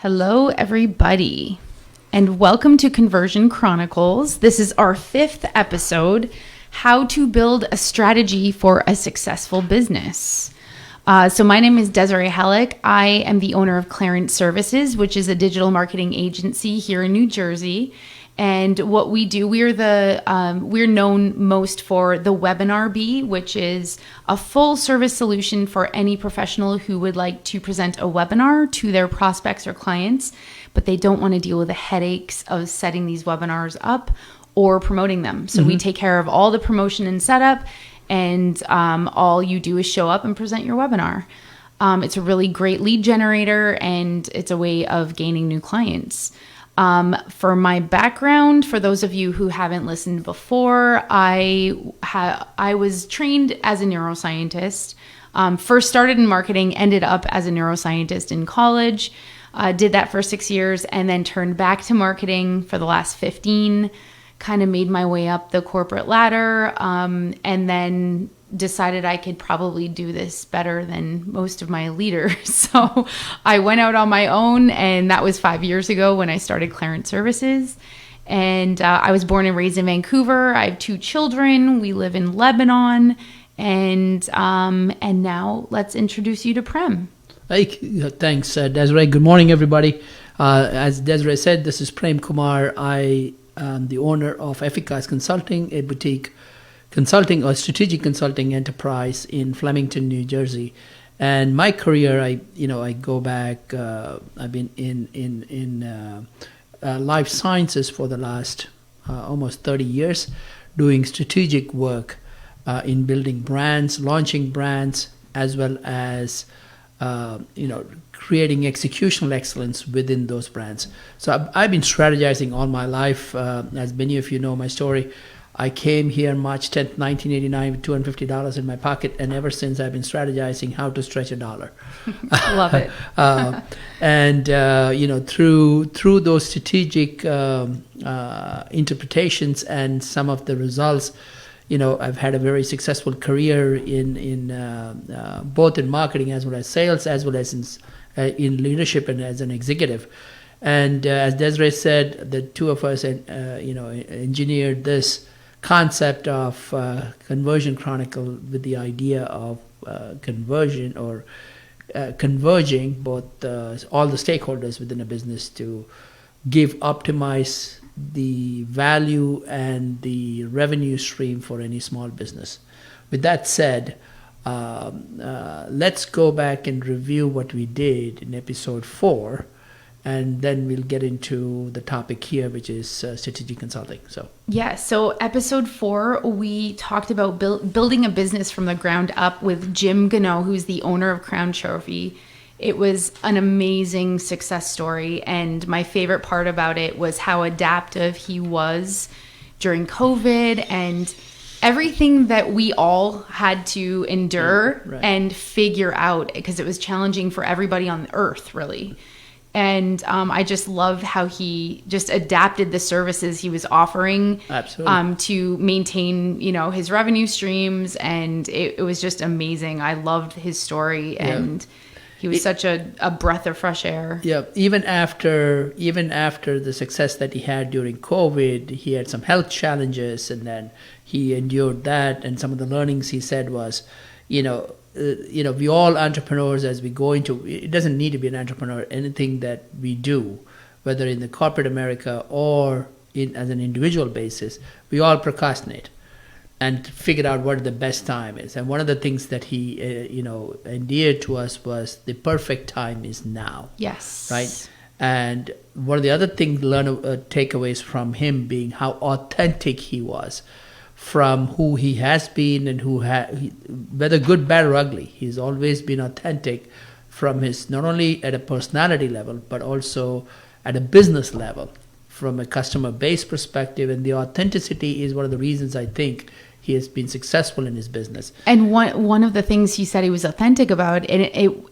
Hello, everybody, and welcome to Conversion Chronicles. This is our 5th episode, How to Build a Strategy for a Successful Business. So my name is Desiree Halleck. I am the owner of Clarence Services, which is a digital marketing agency here in New Jersey. And what we do, we're known most for the Webinar Bee, which is a full service solution for any professional who would like to present a webinar to their prospects or clients, but they don't want to deal with the headaches of setting these webinars up or promoting them. So we take care of all the promotion and setup, and all you do is show up and present your webinar. It's a really great lead generator, and it's a way of gaining new clients. For my background, for those of you who haven't listened before, I was trained as a neuroscientist. First started in marketing, ended up as a neuroscientist in college. Did that for 6 years, and then turned back to marketing for the last 15. Kind of made my way up the corporate ladder, and then decided I could probably do this better than most of my leaders. So I went out on my own, and that was 5 years ago when I started Clarence Services. And I was born and raised in Vancouver. I have 2 children. We live in Lebanon. And now let's introduce you to Prem. Hey, thanks, Desiree. Good morning, everybody. As Desiree said, this is Prem Kumar. I am the owner of Efficace Consulting, a boutique consulting or strategic consulting enterprise in Flemington, New Jersey. And my career, I go back. I've been in life sciences for the last almost 30 years, doing strategic work in building brands, launching brands, as well as creating executional excellence within those brands. So I've been strategizing all my life. As many of you know my story, I came here March 10th, 1989 with $250 in my pocket, and ever since I've been strategizing how to stretch a dollar. Love it. Through those strategic interpretations and some of the results, I've had a very successful career in both in marketing as well as sales, as well as in leadership and as an executive. And as Desiree said, the two of us, engineered this concept of Conversion Chronicle with the idea of conversion or converging both all the stakeholders within a business to optimize the value and the revenue stream for any small business. With that said, let's go back and review what we did in episode 4. And then we'll get into the topic here, which is strategic consulting. So episode 4, we talked about building a business from the ground up with Jim Gano, who's the owner of Crown Trophy. It was an amazing success story. And my favorite part about it was how adaptive he was during COVID and everything that we all had to endure and figure out, because it was challenging for everybody on earth, really. And I just love how he just adapted the services he was offering to maintain, his revenue streams. And it was just amazing. I loved his story, and he was such a breath of fresh air. Yeah. Even after the success that he had during COVID, he had some health challenges, and then he endured that. And some of the learnings he said was, we all entrepreneurs, as we go into, it doesn't need to be an entrepreneur, anything that we do, whether in the corporate America or as an individual basis, we all procrastinate and figure out what the best time is. And one of the things that he, endeared to us was the perfect time is now. Yes. Right? And one of the other things, takeaways from him being how authentic he was, from who he has been and whether good, bad, or ugly. He's always been authentic from his, not only at a personality level, but also at a business level, from a customer base perspective. And the authenticity is one of the reasons I think he has been successful in his business. And one of the things he said he was authentic about, and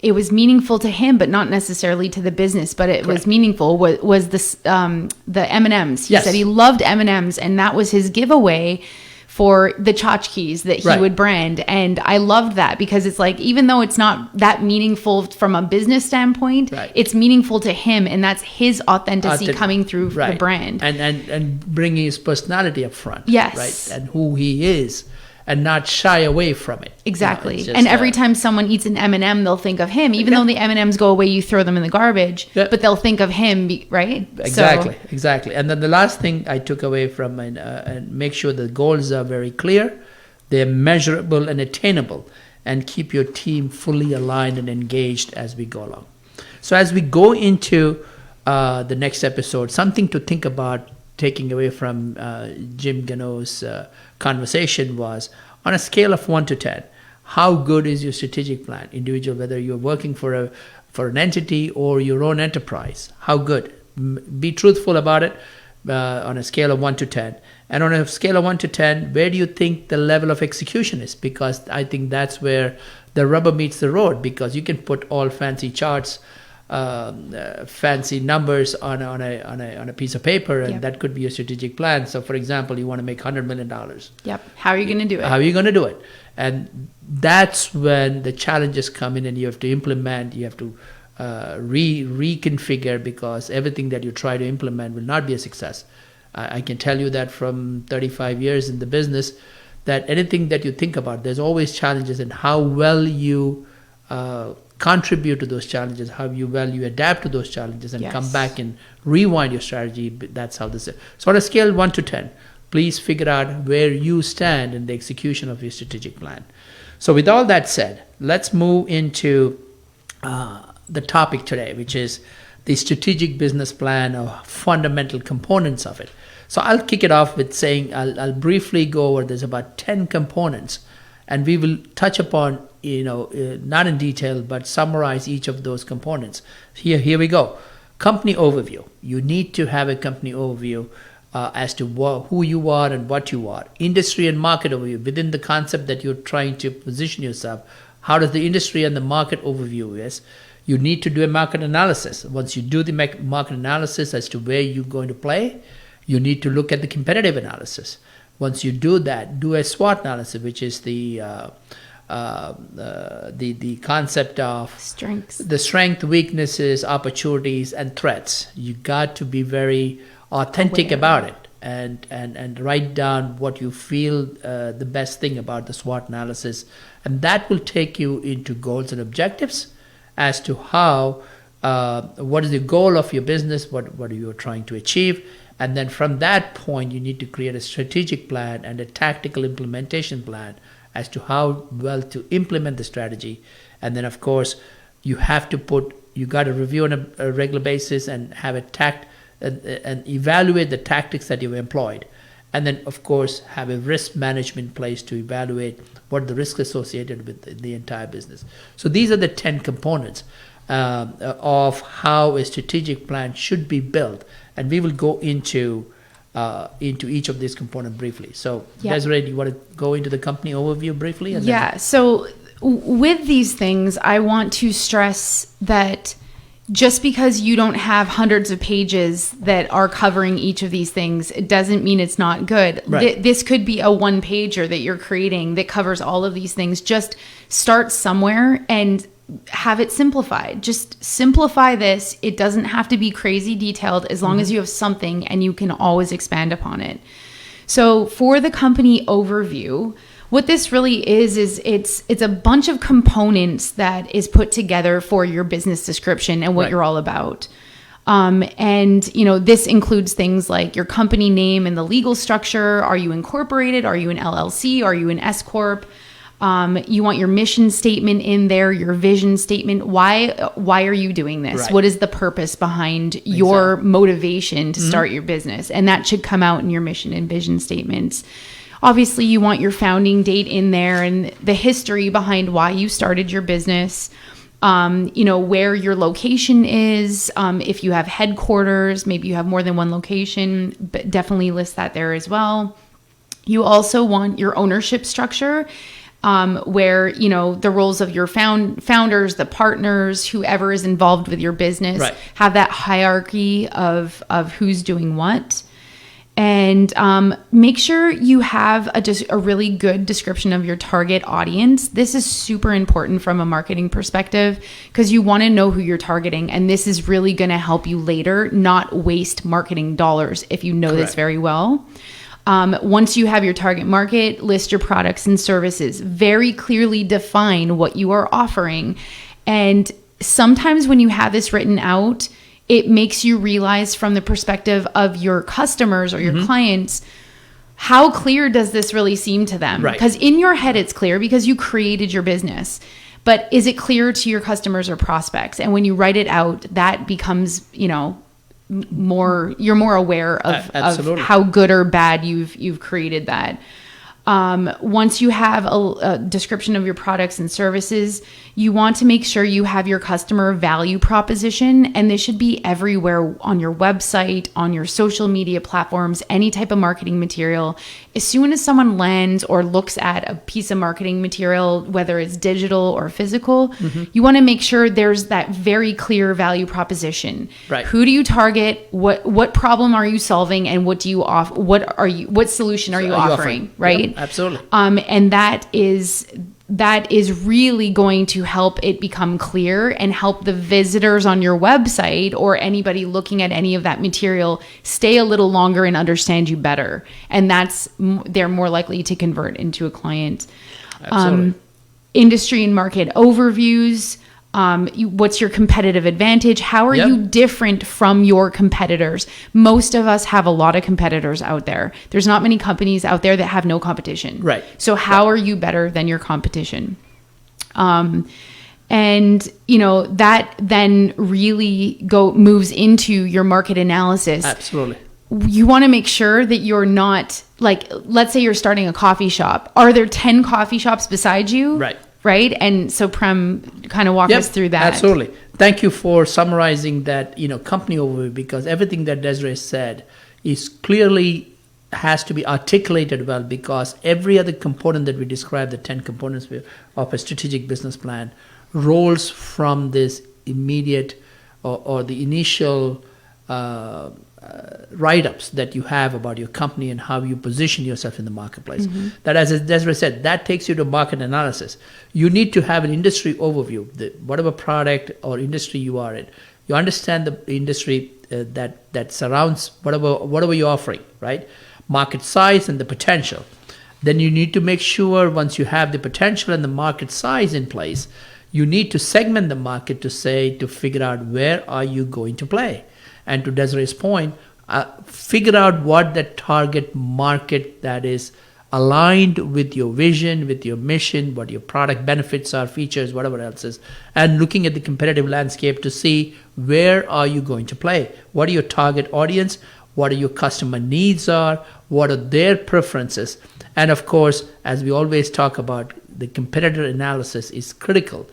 it was meaningful to him, but not necessarily to the business, but it was meaningful, was the M&Ms. He said he loved M&Ms, and that was his giveaway for the tchotchkes that he would brand. And I loved that because it's like, even though it's not that meaningful from a business standpoint, it's meaningful to him. And that's his authenticity coming through the brand. And bringing his personality up front. Yes. Right. And who he is. And not shy away from it. Exactly. And every time someone eats an M&M, they'll think of him. Even though the M&Ms go away, you throw them in the garbage. But they'll think of him, right? Exactly. And then the last thing I took away from and make sure the goals are very clear, they're measurable and attainable, and keep your team fully aligned and engaged as we go along. So as we go into the next episode, something to think about taking away from Jim Gano's conversation was, on a scale of 1 to 10, how good is your strategic plan? Individual, whether you're working for an entity or your own enterprise, how good? Be truthful about it on a scale of 1 to 10. And on a scale of 1 to 10, where do you think the level of execution is? Because I think that's where the rubber meets the road, because you can put all fancy charts, fancy numbers on a piece of paper, and that could be a strategic plan. So for example, you want to make $100 million. Yep. How are you going to do it? How are you going to do it? And that's when the challenges come in, and you have to implement, you have to reconfigure, because everything that you try to implement will not be a success. I can tell you that from 35 years in the business, that anything that you think about, there's always challenges, and how well you contribute to those challenges, how well you adapt to those challenges, and come back and rewind your strategy. That's how this is. So on a scale 1 to 10, please figure out where you stand in the execution of your strategic plan. So with all that said, let's move into the topic today, which is the strategic business plan, or fundamental components of it. So I'll kick it off with saying, I'll briefly go over, there's about 10 components, and we will touch upon, not in detail, but summarize each of those components. Here we go. Company overview. You need to have a company overview as to who you are and what you are. Industry and market overview. Within the concept that you're trying to position yourself, how does the industry and the market overview is? You need to do a market analysis. Once you do the market analysis as to where you're going to play, you need to look at the competitive analysis. Once you do that, do a SWOT analysis, which is the concept of the strength, weaknesses, opportunities, and threats. You got to be very authentic about it, and write down what you feel the best thing about the SWOT analysis, and that will take you into goals and objectives as to how what is the goal of your business, what are you trying to achieve. And then from that point, you need to create a strategic plan and a tactical implementation plan as to how well to implement the strategy. And then, of course, you got to review on a regular basis and have and evaluate the tactics that you've employed. And then, of course, have a risk management place to evaluate what the risk associated with the entire business. So these are the 10 components of how a strategic plan should be built. And we will go into each of these components briefly. So, Desiree, do you want to go into the company overview briefly? And So with these things, I want to stress that just because you don't have hundreds of pages that are covering each of these things, it doesn't mean it's not good. Right. This could be a one-pager that you're creating that covers all of these things. Just start somewhere and have it simplified. Just simplify this. It doesn't have to be crazy detailed, as long as you have something and you can always expand upon it. So for the company overview, what this really is it's a bunch of components that is put together for your business description and what you're all about. And this includes things like your company name and the legal structure. Are you incorporated? Are you an LLC? Are you an S Corp? You want your mission statement in there, your vision statement. Why are you doing this? Right. What is the purpose behind your motivation to start your business? And that should come out in your mission and vision statements. Obviously, you want your founding date in there and the history behind why you started your business. Where your location is. If you have headquarters, maybe you have more than one location, but definitely list that there as well. You also want your ownership structure. Where, the roles of your founders, the partners, whoever is involved with your business, have that hierarchy of who's doing what. And make sure you have a really good description of your target audience. This is super important from a marketing perspective because you want to know who you're targeting. And this is really going to help you later not waste marketing dollars if you know this very well. Once you have your target market, list your products and services. Very clearly define what you are offering. And sometimes when you have this written out, it makes you realize from the perspective of your customers or your clients, how clear does this really seem to them? Because in your head, it's clear because you created your business. But is it clear to your customers or prospects? And when you write it out, that becomes, you're more aware of how good or bad you've created that. Once you have a description of your products and services, you want to make sure you have your customer value proposition, and this should be everywhere on your website, on your social media platforms, any type of marketing material. As soon as someone lands or looks at a piece of marketing material, whether it's digital or physical, you want to make sure there's that very clear value proposition. Right. Who do you target? What problem are you solving? And what do you offer? What solution are you offering? Right. Yep, absolutely. And that is really going to help it become clear and help the visitors on your website or anybody looking at any of that material stay a little longer and understand you better. And they're more likely to convert into a client. Industry and market overviews. What's your competitive advantage? How are you different from your competitors? Most of us have a lot of competitors out there. There's not many companies out there that have no competition. Right. So how are you better than your competition? And that then really moves into your market analysis. Absolutely. You want to make sure that you're not let's say you're starting a coffee shop. Are there 10 coffee shops beside you? Right. And so Prem, kind of walk us through that. Absolutely. Thank you for summarizing that, company overview, because everything that Desiree said is clearly has to be articulated well, because every other component that we described, the 10 components of a strategic business plan, rolls from this immediate or the initial write-ups that you have about your company and how you position yourself in the marketplace. That, as Desiree said, that takes you to market analysis. You need to have an industry overview, whatever product or industry you are in. You understand the industry that surrounds whatever you're offering, right? Market size and the potential. Then you need to make sure once you have the potential and the market size in place, you need to segment the market to figure out where are you going to play. And to Desiree's point, figure out what the target market that is aligned with your vision, with your mission, what your product benefits are, features, whatever else is, and looking at the competitive landscape to see where are you going to play, what are your target audience, what are your customer needs are, what are their preferences. And of course, as we always talk about, the competitor analysis is critical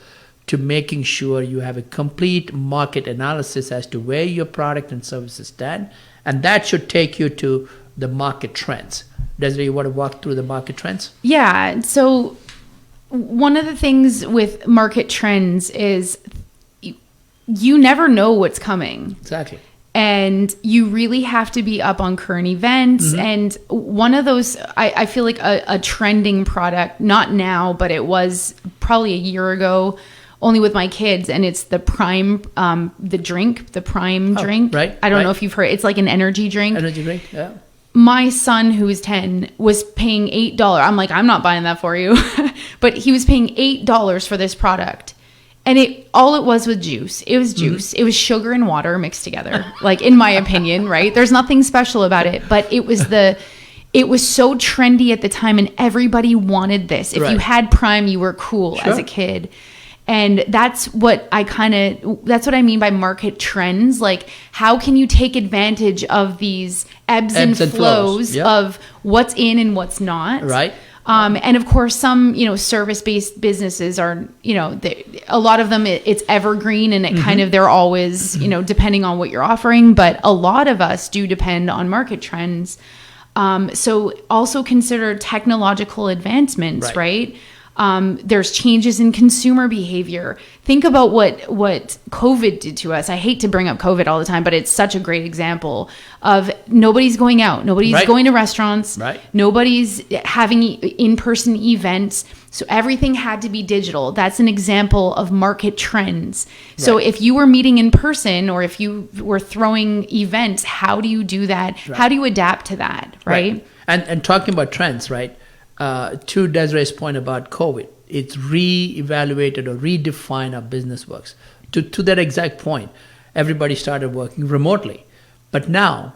to making sure you have a complete market analysis as to where your product and services stand. And that should take you to the market trends. Desiree, you want to walk through the market trends? Yeah. So one of the things with market trends is you never know what's coming. Exactly. And you really have to be up on current events. And one of those, I feel like a trending product, not now, but it was probably a year ago, only with my kids, and it's the Prime, the Prime drink. Right. I don't know if you've heard. It's like an energy drink. Energy drink, yeah. My son, who is 10, was paying $8. I'm like, I'm not buying that for you. But he was paying $8 for this product. And all it was juice. It was juice. It was sugar and water mixed together, like in my opinion, right? There's nothing special about it, but it was so trendy at the time and everybody wanted this. If you had Prime, you were cool as a kid. And that's what I mean by market trends. Like, how can you take advantage of these ebbs and flows of what's in and what's not? Right. And of course, some, service-based businesses are, a lot of them, it's evergreen and it kind of, they're always, depending on what you're offering. But a lot of us do depend on market trends. So also consider technological advancements, right? There's changes in consumer behavior. Think about what COVID did to us. I hate to bring up COVID all the time, but it's such a great example of nobody's going out. Nobody's going to restaurants. Right. Nobody's having in-person events. So everything had to be digital. That's an example of market trends. So if you were meeting in person or if you were throwing events, how do you do that? Right. How do you adapt to that? Right. And talking about trends, right? To Desiree's point about COVID, it's re-evaluated or redefined how business works. To that exact point, everybody started working remotely. But now,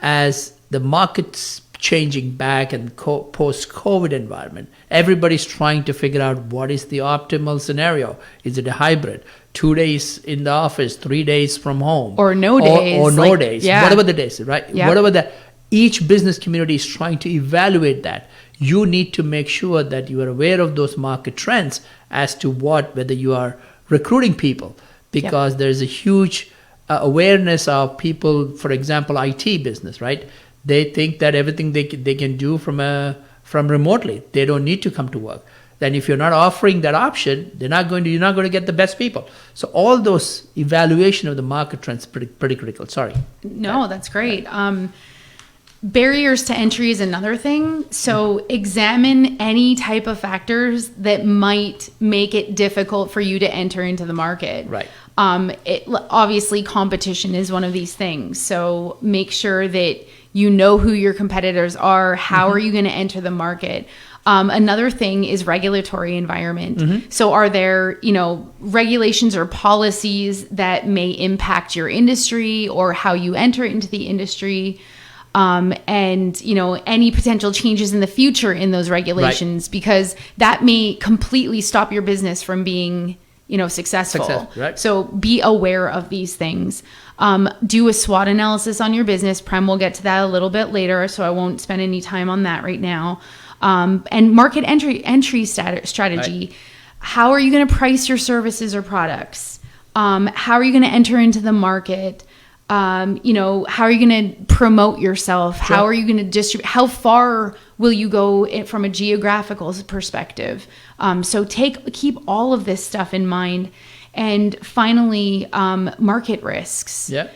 as the market's changing back and post-COVID environment, everybody's trying to figure out what is the optimal scenario. Is it a hybrid? 2 days in the office, 3 days from home. Or no days. Or no days. Yeah. Whatever the days, right? Yeah. Whatever that. Each business community is trying to evaluate that. You need to make sure that you are aware of those market trends as to whether you are recruiting people, because there's a huge awareness of people, for example, IT business, right? They think that everything they can do from remotely. They don't need to come to work. Then if you're not offering that option, you're not going to get the best people. So all those evaluation of the market trends pretty critical. Sorry. No, that's great. Barriers to entry is another thing. So examine any type of factors that might make it difficult for you to enter into the market. Right. Obviously, competition is one of these things. So make sure that you know who your competitors are. How are you going to enter the market? Another thing is regulatory environment. So are there, regulations or policies that may impact your industry or how you enter into the industry? And any potential changes in the future in those regulations, because that may completely stop your business from being, successful. Right. So be aware of these things. Do a SWOT analysis on your business. Prem will get to that a little bit later, so I won't spend any time on that right now. And market entry strategy. Right. How are you going to price your services or products? How are you going to enter into the market? How are you going to promote yourself? Sure. How are you going to distribute? How far will you go from a geographical perspective? So keep all of this stuff in mind. And finally, market risks. Yeah.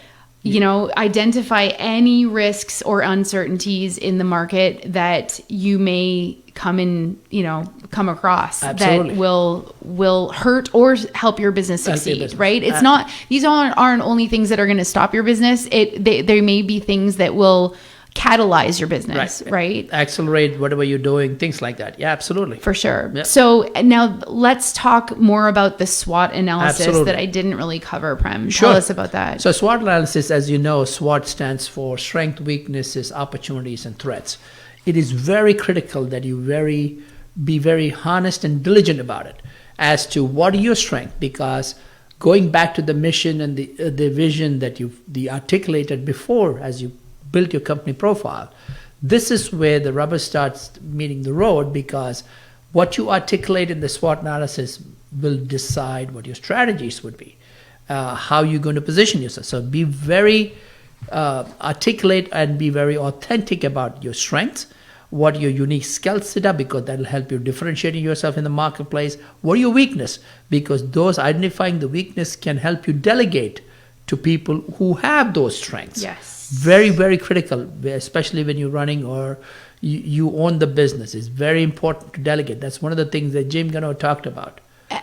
Identify any risks or uncertainties in the market that you may come across. Absolutely. That will hurt or help your business succeed, right? It's not, these aren't only things that are going to stop your business. There may be things that will catalyze your business, right? Accelerate whatever you're doing, things like that. Yeah, absolutely. For sure. Yep. So now let's talk more about the SWOT analysis that I didn't really cover, Prem. Sure. Tell us about that. So SWOT analysis, as you know, SWOT stands for strength, weaknesses, opportunities, and threats. It is very critical that you be very honest and diligent about it as to what are your strengths, because going back to the mission and the vision that you articulated before as you built your company profile, this is where the rubber starts meeting the road, because what you articulate in the SWOT analysis will decide what your strategies would be, how you're going to position yourself. So be very articulate and be very authentic about your strengths, what your unique skill set are, because that'll help you differentiating yourself in the marketplace. What are your weakness? Because those identifying the weakness can help you delegate to people who have those strengths. Yes. Very, very critical, especially when you're running or you own the business. It's very important to delegate. That's one of the things that Jim Gano talked about.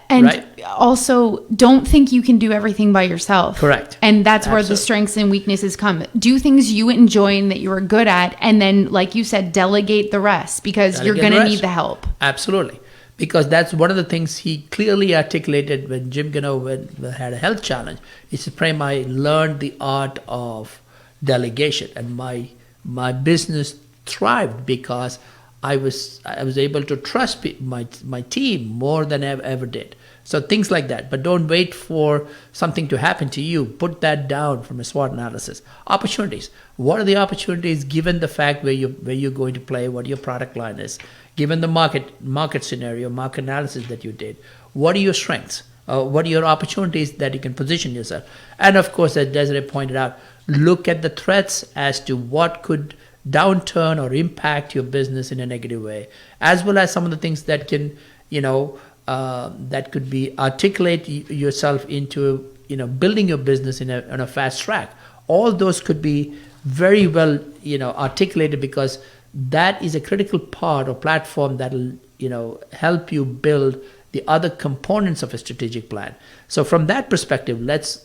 And also, don't think you can do everything by yourself. Correct. And that's where the strengths and weaknesses come. Do things you enjoy and that you are good at, and then, like you said, delegate the rest, because you're going to need the help. Absolutely. Because that's one of the things he clearly articulated when Jim Gano had a health challenge. He said, Prem, I learned the art of delegation, and my business thrived because I was able to trust my team more than I ever did. So things like that. But don't wait for something to happen to you. Put that down from a SWOT analysis. Opportunities. What are the opportunities given the fact where you're going to play, what your product line is, given the market scenario, market analysis that you did. What are your strengths? What are your opportunities that you can position yourself? And of course, as Desiree pointed out, look at the threats as to what could downturn or impact your business in a negative way, as well as some of the things that can, that could be articulate yourself into, building your business on a fast track. All those could be very well, articulated, because that is a critical part or platform that will, help you build the other components of a strategic plan. So from that perspective,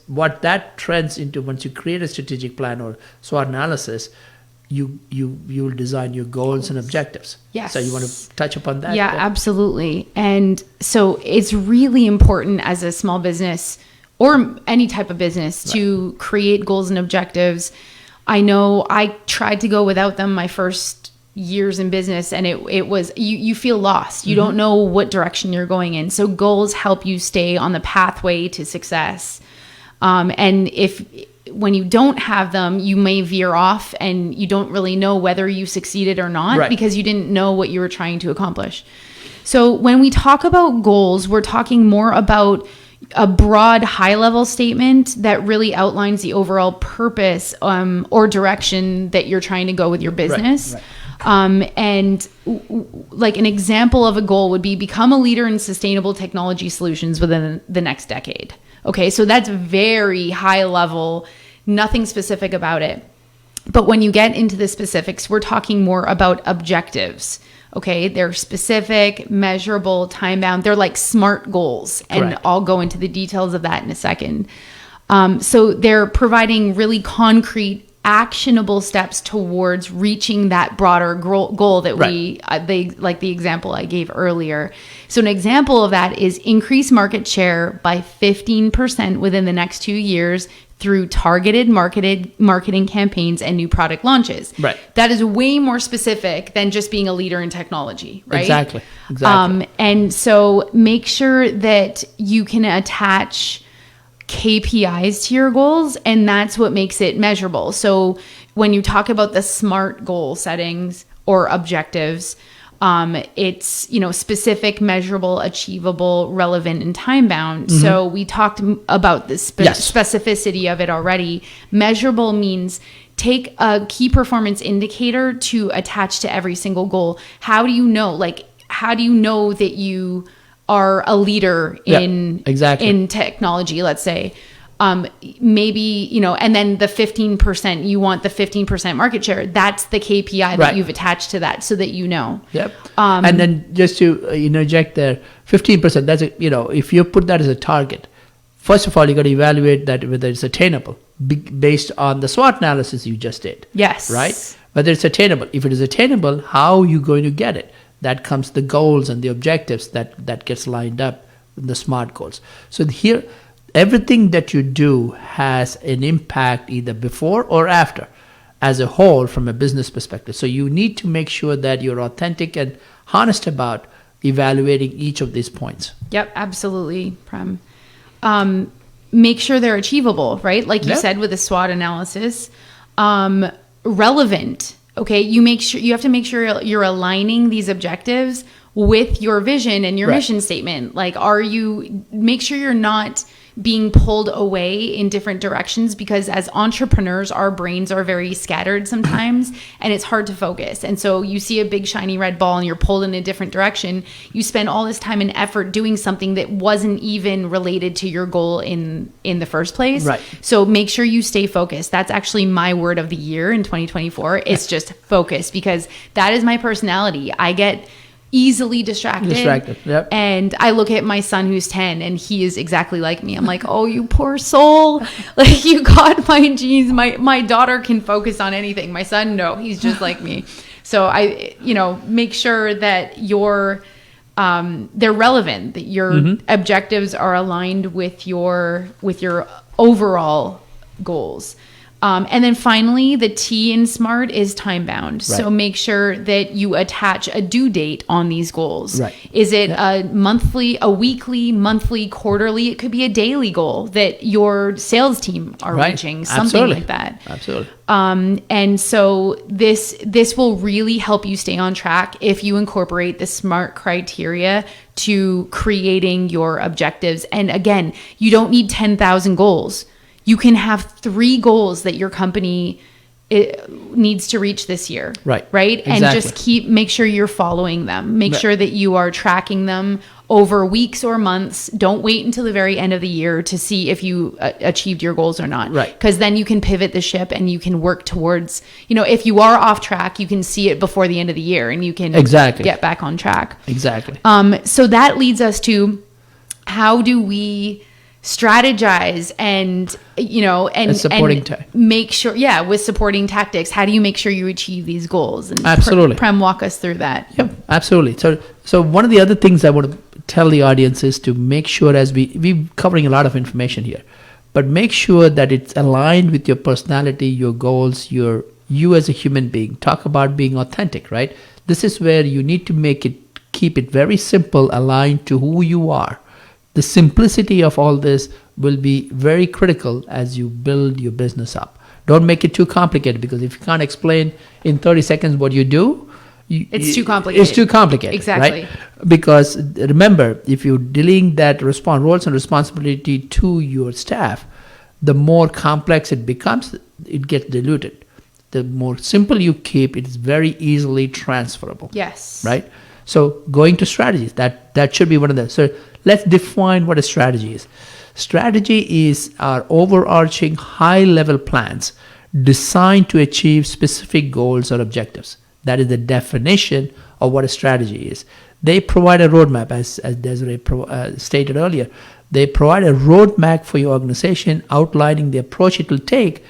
what that trends into, once you create a strategic plan or SWOT analysis, you will design your goals and objectives. Yes. So you want to touch upon that? Yeah, absolutely. And so it's really important as a small business or any type of business to create goals and objectives. I know I tried to go without them my first years in business, and it was you feel lost. You don't know what direction you're going in. So goals help you stay on the pathway to success. And when you don't have them, you may veer off and you don't really know whether you succeeded or not, because you didn't know what you were trying to accomplish. So when we talk about goals, we're talking more about a broad high-level statement that really outlines the overall purpose or direction that you're trying to go with your business. And like an example of a goal would be become a leader in sustainable technology solutions within the next decade. Okay, so that's very high level, nothing specific about it. But when you get into the specifics, we're talking more about objectives. Okay, they're specific, measurable, time-bound. They're like SMART goals. And I'll go into the details of that in a second. So they're providing really concrete, actionable steps towards reaching that broader goal that they like the example I gave earlier. So an example of that is increase market share by 15% within the next 2 years through targeted marketing campaigns and new product launches. That is way more specific than just being a leader in technology, right? Exactly. And so make sure that you can attach KPIs to your goals, and that's what makes it measurable. So when you talk about the SMART goal settings or objectives, it's, specific, measurable, achievable, relevant, and time bound. So we talked about the specificity of it already. Measurable means take a key performance indicator to attach to every single goal. How do you know that you are a leader in technology, let's say? Maybe, and then the 15%, you want the 15% market share. That's the KPI that you've attached to that, so that you know. And then just to interject there, 15%, that's if you put that as a target, first of all, you got to evaluate that whether it's attainable based on the SWOT analysis you just did. Right? Whether it's attainable. If it is attainable, how are you going to get it? That comes the goals and the objectives that gets lined up in the SMART goals. So here, everything that you do has an impact either before or after as a whole from a business perspective. So you need to make sure that you're authentic and honest about evaluating each of these points. Yep, absolutely, Prem. Make sure they're achievable, right? Like you said with the SWOT analysis. Relevant. Okay, you have to make sure you're aligning these objectives with your vision and your mission statement. Like, make sure you're not being pulled away in different directions, because as entrepreneurs, our brains are very scattered sometimes and it's hard to focus. And so you see a big shiny red ball and you're pulled in a different direction. You spend all this time and effort doing something that wasn't even related to your goal in the first place. So make sure you stay focused. That's actually my word of the year in 2024. It's just focus, because that is my personality. I get easily distracted. And I look at my son who's 10 and he is exactly like me. I'm like, oh, you poor soul. Like, you got my genes. My daughter can focus on anything. My son, no, he's just like me. So I, make sure that they're relevant, that your objectives are aligned with your overall goals. And then finally, the T in SMART is time bound. So make sure that you attach a due date on these goals. Is it a monthly, a weekly, monthly, quarterly? It could be a daily goal that your sales team are reaching, something like that. And so this will really help you stay on track if you incorporate the SMART criteria to creating your objectives. And again, you don't need 10,000 goals. You can have 3 goals that your company it needs to reach this year. Right. Exactly. And just make sure you're following them. Make sure that you are tracking them over weeks or months. Don't wait until the very end of the year to see if you achieved your goals or not. Right. Because then you can pivot the ship and you can work towards, if you are off track, you can see it before the end of the year and you can get back on track. Exactly. So that leads us to, how do we strategize and make sure, with supporting tactics, how do you make sure you achieve these goals? And absolutely. Prem, walk us through that. Yep, absolutely. So one of the other things I want to tell the audience is to make sure, as we're covering a lot of information here, but make sure that it's aligned with your personality, your goals, you as a human being. Talk about being authentic, right? This is where you need to keep it very simple, aligned to who you are. The simplicity of all this will be very critical as you build your business up. Don't make it too complicated, because if you can't explain in 30 seconds what you do, it's too complicated. It's too complicated. Exactly. Right? Because remember, if you're dealing that roles and responsibility to your staff, the more complex it becomes, it gets diluted. The more simple you keep, it's very easily transferable. Yes. Right? So going to strategies, that should be one of the. So let's define what a strategy is. Strategy is our overarching high-level plans designed to achieve specific goals or objectives. That is the definition of what a strategy is. They provide a roadmap, as Desiree stated earlier. They provide a roadmap for your organization, outlining the approach it will take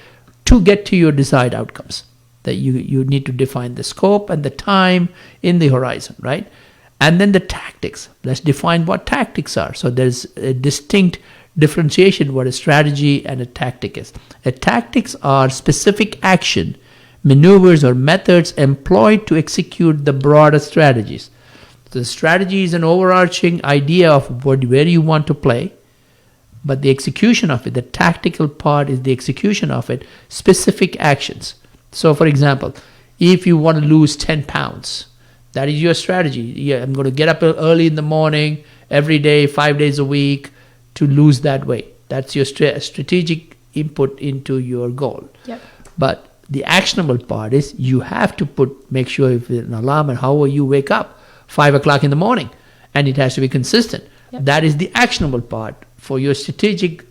to get to your desired outcomes. That you need to define the scope and the time in the horizon, right? And then the tactics. Let's define what tactics are. So there's a distinct differentiation what a strategy and a tactic is. Tactics are specific action, maneuvers, or methods employed to execute the broader strategies. So the strategy is an overarching idea of where you want to play, but the execution of it, the tactical part is the execution of it, specific actions. So, for example, if you want to lose 10 pounds, that is your strategy. Yeah, I'm going to get up early in the morning, every day, 5 days a week, to lose that weight. That's your strategic input into your goal. Yep. But the actionable part is you have to make sure if an alarm and how you wake up, 5 o'clock in the morning, and it has to be consistent. Yep. That is the actionable part for your strategic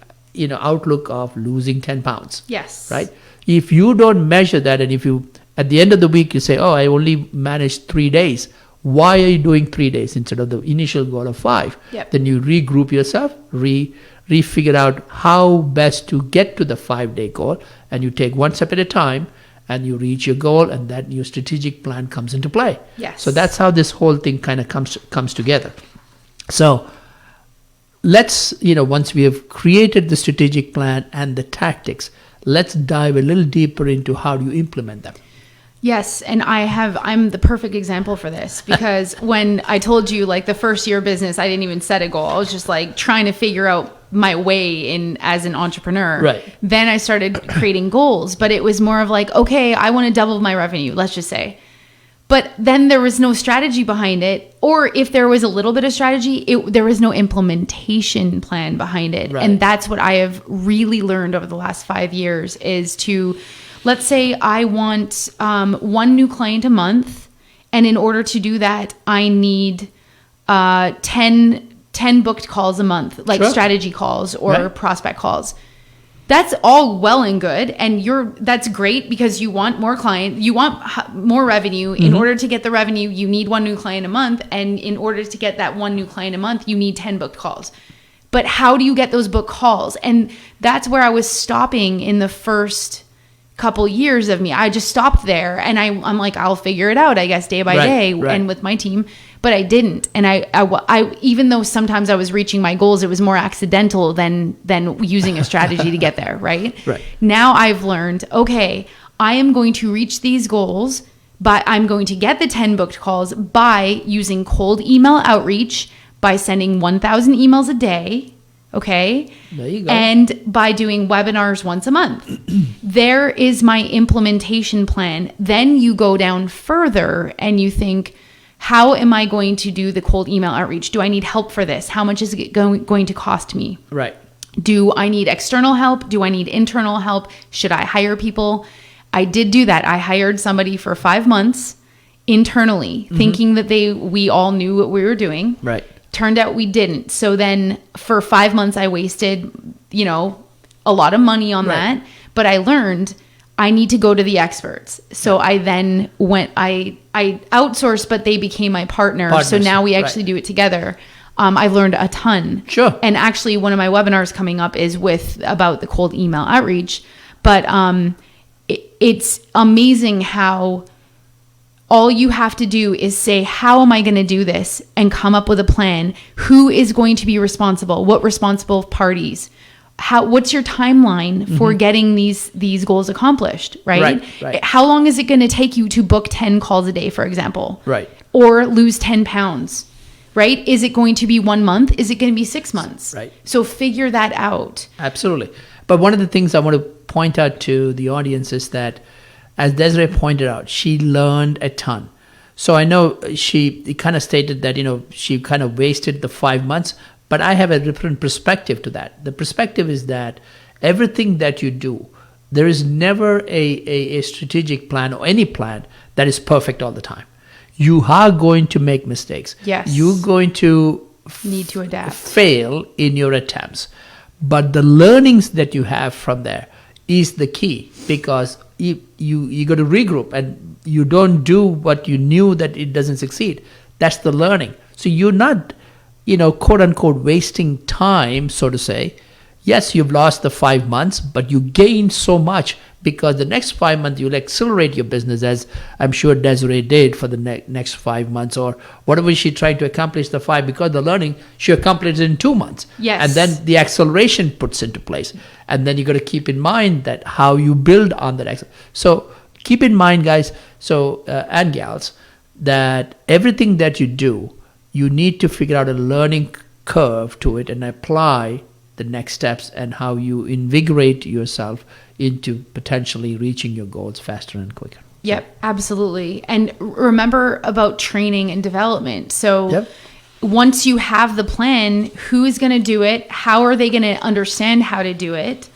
outlook of losing 10 pounds. Yes. Right? If you don't measure that, and if you, at the end of the week, you say, oh, I only managed 3 days. Why are you doing 3 days instead of the initial goal of 5? Yep. Then you regroup yourself, refigure out how best to get to the 5-day goal, and you take one step at a time, and you reach your goal, and that your strategic plan comes into play. Yes. So that's how this whole thing kind of comes together. So let's, once we have created the strategic plan and the tactics, let's dive a little deeper into how do you implement them. Yes, and I'm the perfect example for this, because when I told you, like, the first year of business, I didn't even set a goal. I was just like trying to figure out my way in as an entrepreneur. Right. Then I started creating goals, but it was more of like, okay, I want to double my revenue, let's just say. But then there was no strategy behind it, or if there was a little bit of strategy, there was no implementation plan behind it. Right. And that's what I have really learned over the last 5 years is to, let's say I want 1 new client a month, and in order to do that, I need 10 booked calls a month, like Sure. strategy calls or Right. prospect calls. That's all well and good, and that's great because you want more clients, you want more revenue. In order to get the revenue, you need 1 new client a month, and in order to get that 1 new client a month, you need 10 booked calls. But how do you get those booked calls? And that's where I was stopping in the first couple years of me. I just stopped there, and I'm like, I'll figure it out, I guess, day by day and with my team. But I didn't. And I even though sometimes I was reaching my goals, it was more accidental than using a strategy to get there, right? Right. Now I've learned, okay, I am going to reach these goals, but I'm going to get the 10 booked calls by using cold email outreach, by sending 1,000 emails a day, okay? There you go. And by doing webinars once a month. There is my implementation plan. Then you go down further and you think, how am I going to do the cold email outreach? Do I need help for this? How much is it going to cost me? Right. Do I need external help? Do I need internal help? Should I hire people? I did do that. I hired somebody for 5 months internally, thinking that we all knew what we were doing. Right. Turned out we didn't. So then for 5 months, I wasted, a lot of money on that. But I learned I need to go to the experts. So I then I outsourced, but they became my partner. So now we actually do it together. I've learned a ton. Sure. And actually one of my webinars coming up is about the cold email outreach. But it's amazing how all you have to do is say, how am I going to do this? And come up with a plan. Who is going to be responsible? What responsible parties? What's your timeline for getting these goals accomplished, right? How long is it going to take you to book 10 calls a day, for example? Right. Or lose 10 pounds, right? Is it going to be 1 month? Is it going to be 6 months? Right. So figure that out. Absolutely. But one of the things I want to point out to the audience is that, as Desiree pointed out, she learned a ton. So I know she kind of stated that, she kind of wasted the 5 months, but I have a different perspective to that. The perspective is that everything that you do, there is never a strategic plan or any plan that is perfect all the time. You are going to make mistakes. Yes. You're going to need to adapt, fail in your attempts. But the learnings that you have from there is the key, because you got to regroup and you don't do what you knew that it doesn't succeed. That's the learning. So you're not, quote unquote, wasting time, so to say. Yes, you've lost the 5 months, but you gained so much, because the next 5 months you'll accelerate your business, as I'm sure Desiree did for the next 5 months, or whatever she tried to accomplish the 5, because the learning she accomplished in 2 months. Yes. And then the acceleration puts into place. And then you got to keep in mind that how you build on that. So keep in mind, guys, and gals, that everything that you do, you need to figure out a learning curve to it and apply the next steps, and how you invigorate yourself into potentially reaching your goals faster and quicker. Yep, absolutely. And remember about training and development. So once you have the plan, who is going to do it? How are they going to understand how to do it?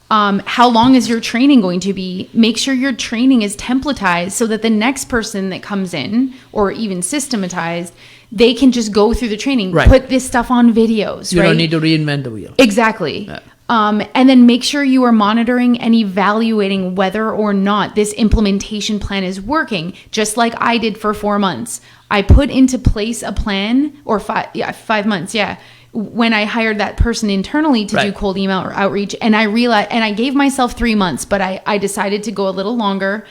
How long is your training going to be? Make sure your training is templatized so that the next person that comes in, or even systematized, they can just go through the training, put this stuff on videos. You don't need to reinvent the wheel. Exactly. Yeah. And then make sure you are monitoring and evaluating whether or not this implementation plan is working, just like I did for 4 months. I put into place a plan, or 5 months, when I hired that person internally to do cold email or outreach. And I realized, and I gave myself 3 months, but I decided to go a little longer,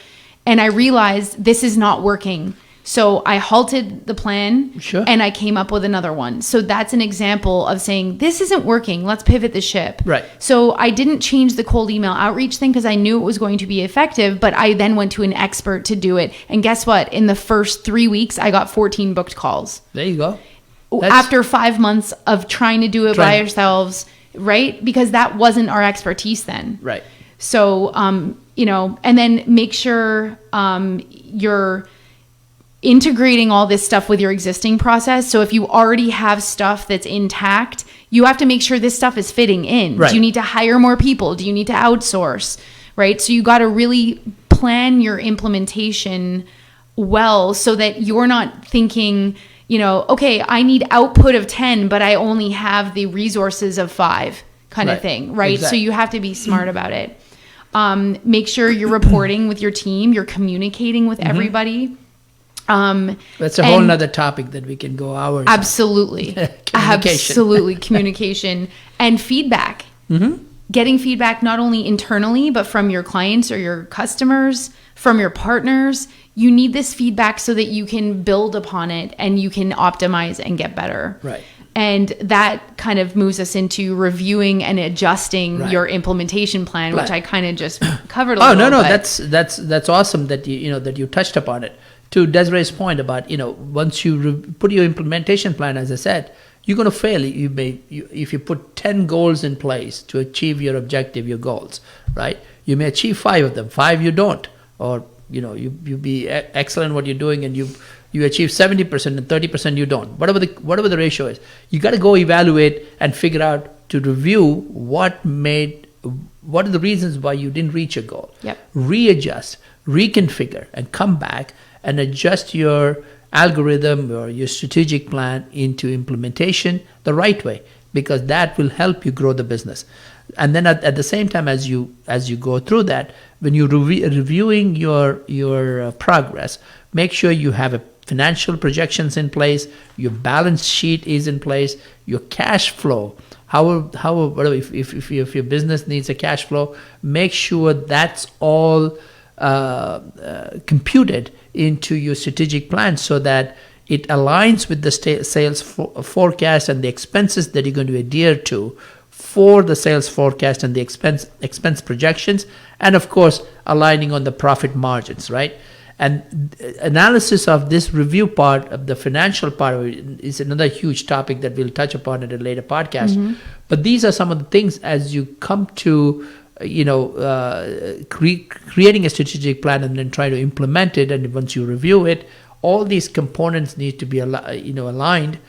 and I realized this is not working. So I halted the plan, and I came up with another one. So that's an example of saying, this isn't working. Let's pivot the ship. Right. So I didn't change the cold email outreach thing because I knew it was going to be effective, but I then went to an expert to do it. And guess what? In the first 3 weeks, I got 14 booked calls. There you go. After 5 months of trying to do it by ourselves, right? Because that wasn't our expertise then. Right. So, and then make sure you're integrating all this stuff with your existing process. So if you already have stuff that's intact, you have to make sure this stuff is fitting in. Right. Do you need to hire more people? Do you need to outsource? Right? So you got to really plan your implementation well, so that you're not thinking, okay, I need output of 10, but I only have the resources of 5 kind of thing. Right. Exactly. So you have to be smart about it. Make sure you're reporting with your team, you're communicating with everybody. That's a whole nother topic that we can go hours. Absolutely. Absolutely. Communication and feedback. Getting feedback not only internally, but from your clients or your customers, from your partners. You need this feedback so that you can build upon it and you can optimize and get better. Right. And that kind of moves us into reviewing and adjusting your implementation plan, which I kind of just covered a little. No, that's awesome that you touched upon it. To Desiree's point about, once you put your implementation plan, as I said, you're going to fail. If you put 10 goals in place to achieve your objective, your goals, right? You may achieve 5 of them, 5 you don't, or you be excellent in what you're doing, and you achieve 70% and 30% you don't. Whatever the ratio is, you got to go evaluate and figure out, to review what made what are the reasons why you didn't reach your goal. Yep. Readjust, reconfigure, and come back and adjust your algorithm or your strategic plan into implementation the right way, because that will help you grow the business. And then at the same time, as you go through that, when you're reviewing your progress, make sure you have a financial projections in place, your balance sheet is in place, your cash flow. If your business needs a cash flow, make sure that's all computed into your strategic plan so that it aligns with the sales forecast and the expenses that you're going to adhere to for the sales forecast and the expense projections, and of course aligning on the profit margins, right? And analysis of this review part of the financial part of it is another huge topic that we'll touch upon at a later podcast. Mm-hmm. But these are some of the things as you come to creating a strategic plan and then try to implement it, and once you review it, all these components need to be aligned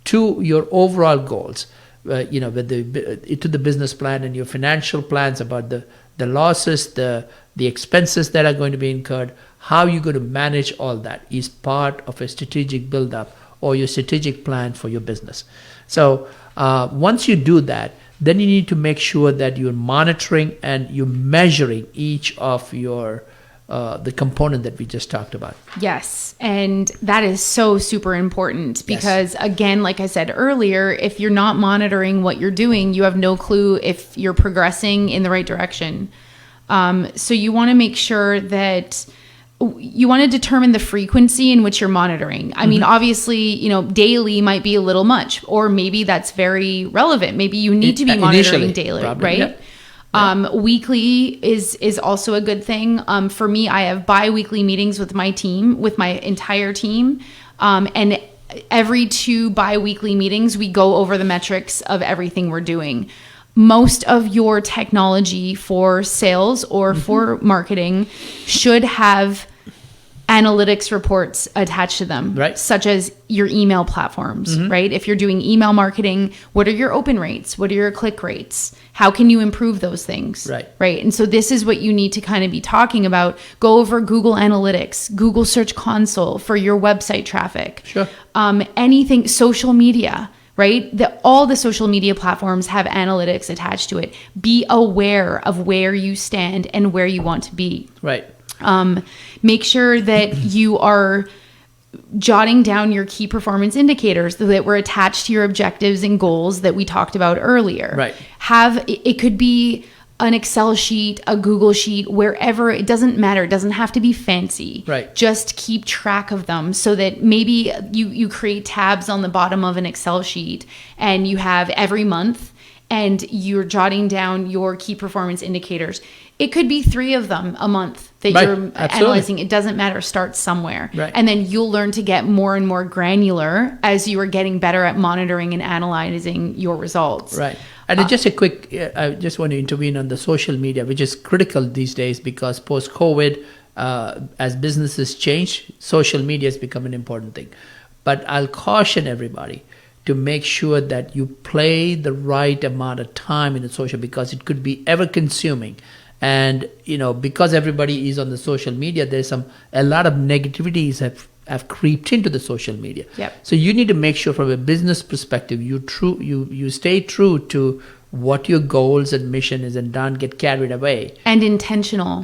to your overall goals. To the business plan and your financial plans about the losses, the expenses that are going to be incurred, how you're going to manage all that is part of a strategic build-up or your strategic plan for your business. So once you do that, then you need to make sure that you're monitoring and you're measuring each of your the component that we just talked about. Yes. And that is so super important because, again, like I said earlier, if you're not monitoring what you're doing, you have no clue if you're progressing in the right direction. So you want to make sure that you want to determine the frequency in which you're monitoring. I mean, obviously, daily might be a little much, or maybe that's very relevant. Maybe you need to be monitoring daily, probably, right? Yeah. Weekly is also a good thing. For me, I have bi-weekly meetings with my team, with my entire team. And every 2 bi-weekly meetings, we go over the metrics of everything we're doing. Most of your technology for sales or for marketing should have analytics reports attached to them, right? Such as your email platforms, right? If you're doing email marketing, what are your open rates? What are your click rates? How can you improve those things? Right. And so this is what you need to kind of be talking about. Go over Google Analytics, Google Search Console for your website traffic. Sure. Anything, social media, right? All the social media platforms have analytics attached to it. Be aware of where you stand and where you want to be. Right. Make sure that you are jotting down your key performance indicators that were attached to your objectives and goals that we talked about earlier. Right. It could be an Excel sheet, a Google sheet, wherever. It doesn't matter. It doesn't have to be fancy. Right. Just keep track of them so that maybe you create tabs on the bottom of an Excel sheet and you have every month and you're jotting down your key performance indicators. It could be 3 of them a month that you're analyzing. It doesn't matter. Start somewhere. Right. And then you'll learn to get more and more granular as you are getting better at monitoring and analyzing your results. Right. And just a quick, I just want to intervene on the social media, which is critical these days because post-COVID, as businesses change, social media has become an important thing. But I'll caution everybody to make sure that you play the right amount of time in the social, because it could be ever consuming. And, because everybody is on the social media, there's a lot of negativities have creeped into the social media. Yep. So you need to make sure from a business perspective, you stay true to what your goals and mission is and don't get carried away. And intentional.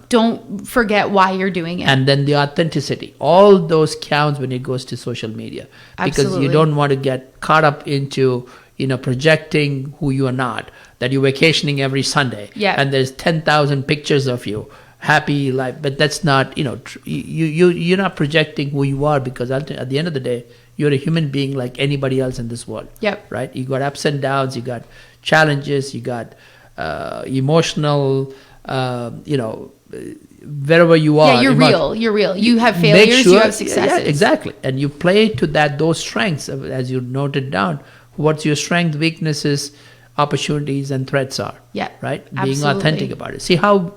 Don't forget why you're doing it. And then the authenticity. All those counts when it goes to social media. Because Absolutely. you don't want to get caught up into projecting who you are not, that you're vacationing every Sunday. Yeah. And there's 10,000 pictures of you. Happy life, but that's not, you're not projecting who you are, because at the end of the day, you're a human being like anybody else in this world. Yep. Right? You got ups and downs, you got challenges, you got emotional, wherever you are. Yeah, you're real. You have failures, you have successes. Yeah, exactly. And you play to those strengths, as you noted down, what's your strength, weaknesses, opportunities and threats are. Yeah. Right? Absolutely. Being authentic about it. See how,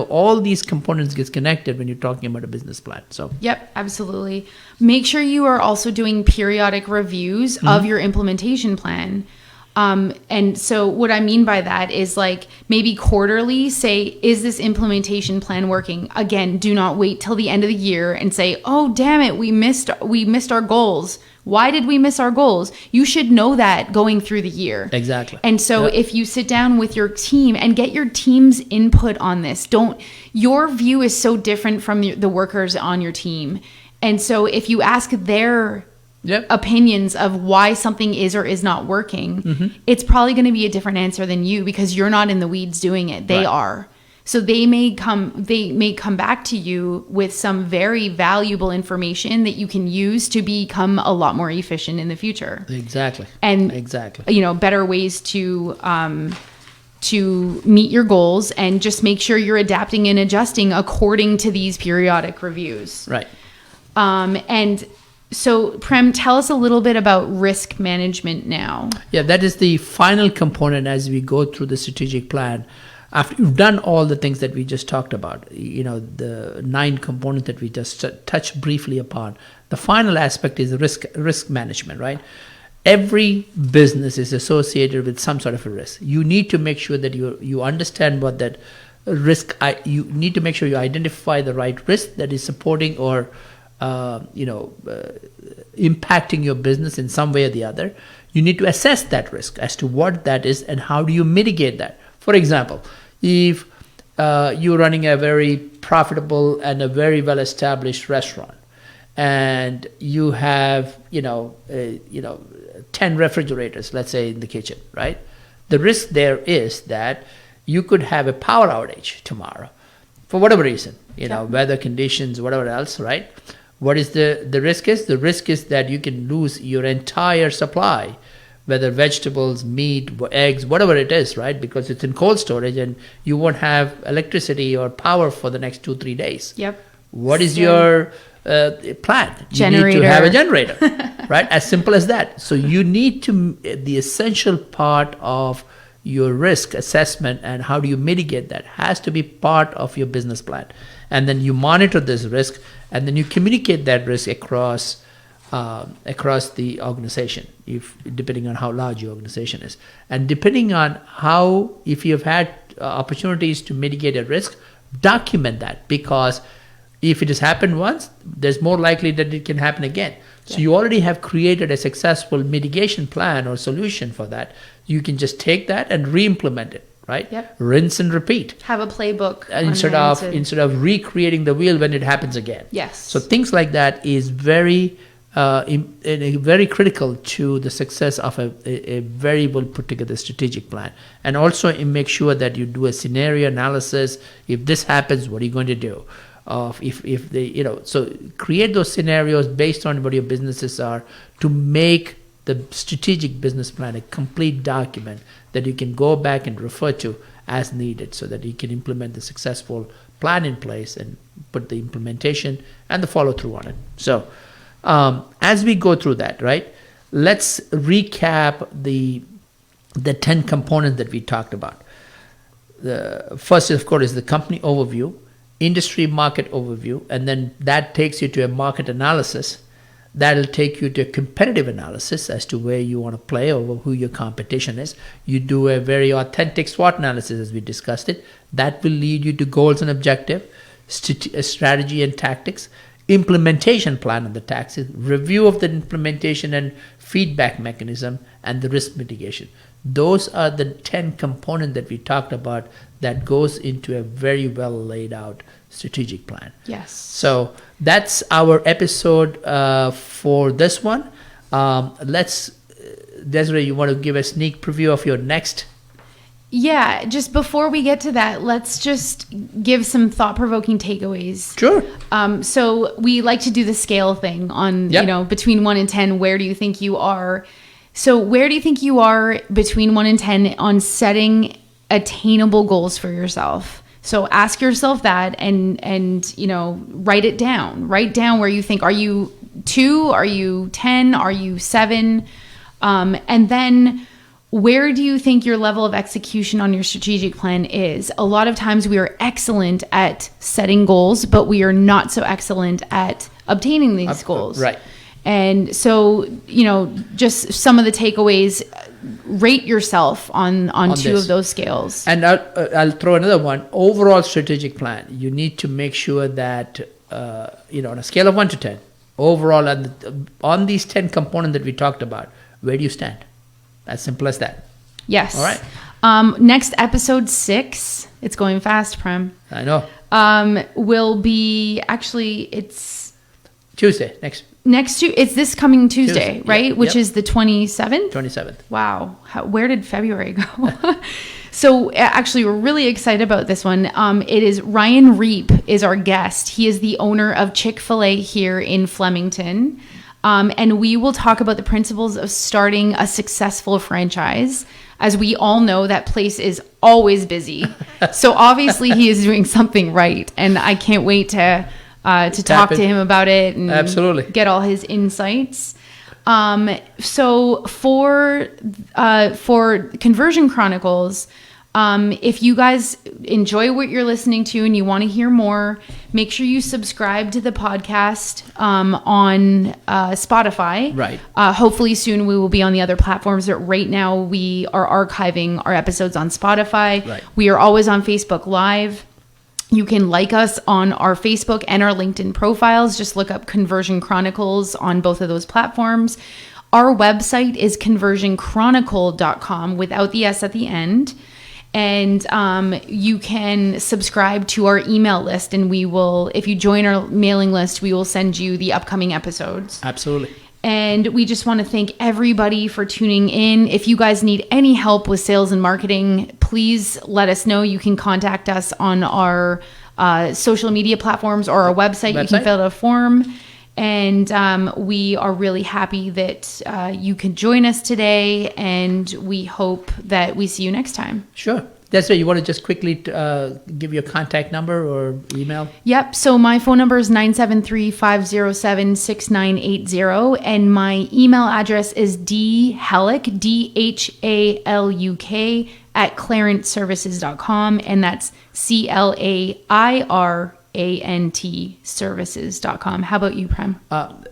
all these components gets connected when you're talking about a business plan. So. Yep, absolutely. Make sure you are also doing periodic reviews of your implementation plan. And so what I mean by that is like maybe quarterly say, is this implementation plan working? Again, do not wait till the end of the year and say, oh, damn it, we missed our goals. Why did we miss our goals? You should know that going through the year. Exactly. And so if you sit down with your team and get your team's input on this, your view is so different from the workers on your team. And so if you ask their opinions of why something is or is not working, it's probably going to be a different answer than you because you're not in the weeds doing it. They are. So they may come back to you with some very valuable information that you can use to become a lot more efficient in the future. Exactly. And better ways to meet your goals and just make sure you're adapting and adjusting according to these periodic reviews. Right. And so, Prem, tell us a little bit about risk management now. Yeah, that is the final component as we go through the strategic plan. After you've done all the things that we just talked about, the 9 components that we just touched briefly upon, the final aspect is risk management, right? Every business is associated with some sort of a risk. You need to make sure that you understand what that risk. You need to make sure you identify the right risk that is supporting or impacting your business in some way or the other. You need to assess that risk as to what that is and how do you mitigate that. For example, if you're running a very profitable and a very well-established restaurant, and you have 10 refrigerators, let's say, in the kitchen, right? The risk there is that you could have a power outage tomorrow, for whatever reason, weather conditions, whatever else, right? What is the risk is? The risk is that you can lose your entire supply, whether vegetables, meat, eggs, whatever it is, right? Because it's in cold storage and you won't have electricity or power for the next 2-3 days. Yep. What is your plan? You need to have a generator, right? As simple as that. So you need the essential part of your risk assessment and how do you mitigate that has to be part of your business plan. And then you monitor this risk and then you communicate that risk across the organization, depending on how large your organization is. And depending on if you've had opportunities to mitigate a risk, document that, because if it has happened once, there's more likely that it can happen again. So you already have created a successful mitigation plan or solution for that. You can just take that and re-implement it, right? Yep. Rinse and repeat. Have a playbook. Instead of recreating the wheel when it happens again. Yes. So things like that is very critical to the success of a very well put together strategic plan. And also make sure that you do a scenario analysis. If this happens, what are you going to do? So create those scenarios based on what your businesses are to make the strategic business plan a complete document that you can go back and refer to as needed so that you can implement the successful plan in place and put the implementation and the follow through on it. So as we go through that, right, let's recap the 10 components that we talked about. The first, of course, is the company overview, industry market overview, and then that takes you to a market analysis. That'll take you to a competitive analysis as to where you want to play or who your competition is. You do a very authentic SWOT analysis as we discussed it. That will lead you to goals and objective, strategy and tactics, implementation plan on the tactics, review of the implementation and feedback mechanism, and the risk mitigation. Those are the 10 components that we talked about that goes into a very well laid out strategic plan. Yes. So that's our episode for this one. Desiree, you want to give a sneak preview of your next? Yeah, just before we get to that, let's just give some thought-provoking takeaways. Sure. So we like to do the scale thing on, between 1 and 10, where do you think you are? So where do you think you are between 1 and 10 on setting attainable goals for yourself? So ask yourself that and write it down. Write down where you think, are you 2? Are you 10? Are you 7? And then where do you think your level of execution on your strategic plan is? A lot of times we are excellent at setting goals, but we are not so excellent at obtaining these goals. Right. And so, just some of the takeaways, rate yourself on two this. of those scales. And I'll throw another one. Overall strategic plan. You need to make sure that, on a scale of 1 to 10, overall on these 10 components that we talked about, where do you stand? As simple as that. Yes. All right. Next episode 6, it's going fast, Prem. I know. Will be, actually, it's Tuesday, it's this coming Tuesday, right? Yep. Which is the 27th? 27th. Wow. Where did February go? So actually, we're really excited about this one. It is Ryan Reap is our guest. He is the owner of Chick-fil-A here in Flemington. And we will talk about the principles of starting a successful franchise. As we all know, that place is always busy. So obviously he is doing something right. And I can't wait to talk to him about it and absolutely get all his insights. So for Conversion Chronicles, if you guys enjoy what you're listening to and you want to hear more, make sure you subscribe to the podcast on Spotify. Right. Hopefully soon we will be on the other platforms, but right now we are archiving our episodes on Spotify. Right. We are always on Facebook Live. You can like us on our Facebook and our LinkedIn profiles. Just look up Conversion Chronicles on both of those platforms. Our website is conversionchronicle.com without the S at the end. And you can subscribe to our email list, and we will, if you join our mailing list, we will send you the upcoming episodes. Absolutely. And we just want to thank everybody for tuning in. If you guys need any help with sales and marketing, please let us know. You can contact us on our social media platforms or our website. You can fill out a form. And we are really happy that you can join us today, and we hope that we see you next time. Sure. That's right. You want to just quickly give your contact number or email? Yep. So my phone number is 973-507-6980. And my email address is dhaluk, DHALUK, @clarentservices.com. And that's CLAIRANT services.com. How about you, Prem?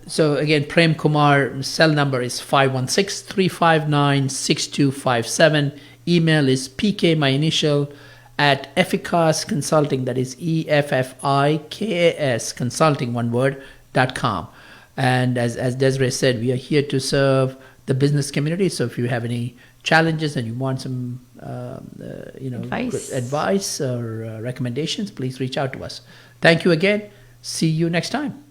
So again, Prem Kumar, cell number is 516-359-6257. Email is PK, my initial, at Efficas Consulting, that is EFFIKAS Consulting, one word, .com. And as Desiree said, we are here to serve the business community. So if you have any challenges and you want some advice or recommendations, please reach out to us. Thank you again. See you next time.